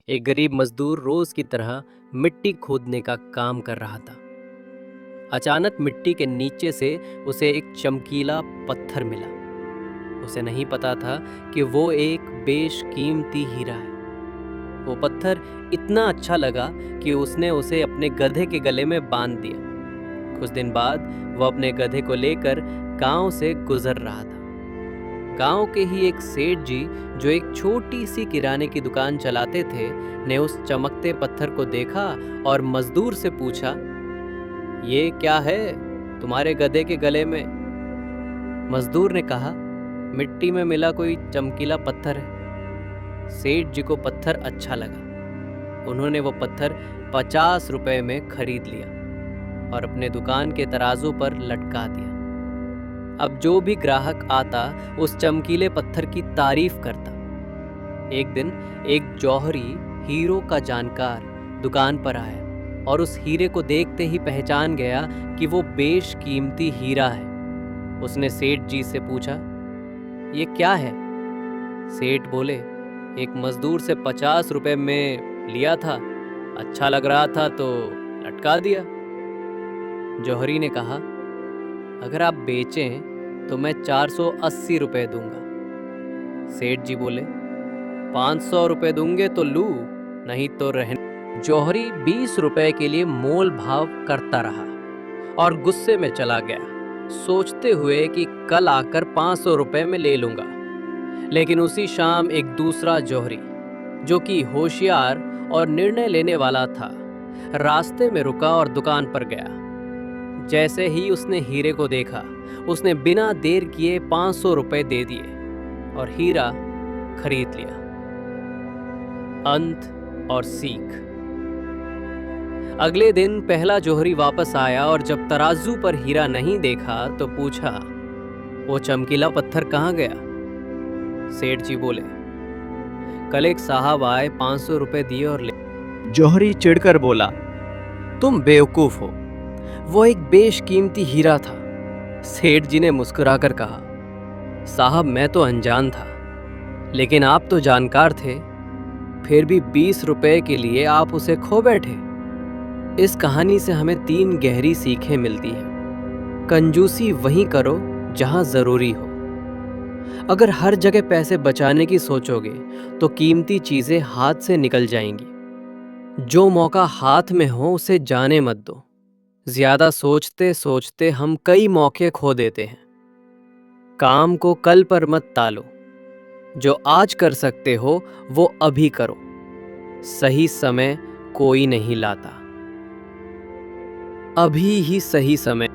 एक गरीब मजदूर रोज की तरह मिट्टी खोदने का काम कर रहा था। अचानक मिट्टी के नीचे से उसे एक चमकीला पत्थर मिला। उसे नहीं पता था कि वो एक बेशकीमती हीरा है। वो पत्थर इतना अच्छा लगा कि उसने उसे अपने गधे के गले में बांध दिया। कुछ दिन बाद वो अपने गधे को लेकर गांव से गुजर रहा था। गांव के ही एक सेठ जी, जो एक छोटी सी किराने की दुकान चलाते थे, ने उस चमकते पत्थर को देखा और मजदूर से पूछा, ये क्या है तुम्हारे गधे के गले में? मजदूर ने कहा, मिट्टी में मिला कोई चमकीला पत्थर है। सेठ जी को पत्थर अच्छा लगा। उन्होंने वो पत्थर 50 रुपए में खरीद लिया और अपने दुकान के तराजू पर लटका दिया। अब जो भी ग्राहक आता उस चमकीले पत्थर की तारीफ करता। एक दिन एक जौहरी, हीरो का जानकार, दुकान पर आया और उस हीरे को देखते ही पहचान गया कि वो बेशकीमती हीरा है। उसने सेठ जी से पूछा, ये क्या है? सेठ बोले, एक मजदूर से 50 रुपए में लिया था, अच्छा लग रहा था तो लटका दिया। जौहरी ने कहा, अगर आप बेचें तो मैं 480 रुपए दूंगा। सेठ जी बोले, 500 रुपए दूंगे तो लूं, नहीं तो रहने। जौहरी 20 रुपए के लिए मोल भाव करता रहा और गुस्से में चला गया, सोचते हुए कि कल आकर 500 रुपए में ले लूंगा। लेकिन उसी शाम एक दूसरा जौहरी, जो कि होशियार और निर्णय लेने वाला था, रास्ते में रुका और दुकान पर गया। जैसे ही उसने हीरे को देखा, उसने बिना देर किए 500 रुपए दे दिए और हीरा खरीद लिया। अंत और सीख। अगले दिन पहला जौहरी वापस आया और जब तराजू पर हीरा नहीं देखा तो पूछा, वो चमकीला पत्थर कहाँ गया? सेठ जी बोले, कल एक साहब आए, 500 रुपए दिए और ले। जौहरी चिढ़कर बोला, तुम बेवकूफ हो, वो एक बेशकीमती हीरा था। सेठ जी ने मुस्कुराकर कहा, साहब मैं तो अनजान था, लेकिन आप तो जानकार थे, फिर भी 20 रुपए के लिए आप उसे खो बैठे। इस कहानी से हमें 3 गहरी सीखें मिलती हैं। कंजूसी वहीं करो जहां जरूरी हो। अगर हर जगह पैसे बचाने की सोचोगे तो कीमती चीजें हाथ से निकल जाएंगी। जो मौका हाथ में हो उसे जाने मत दो। ज्यादा सोचते सोचते हम कई मौके खो देते हैं। काम को कल पर मत टालो। जो आज कर सकते हो वो अभी करो। सही समय कोई नहीं लाता, अभी ही सही समय।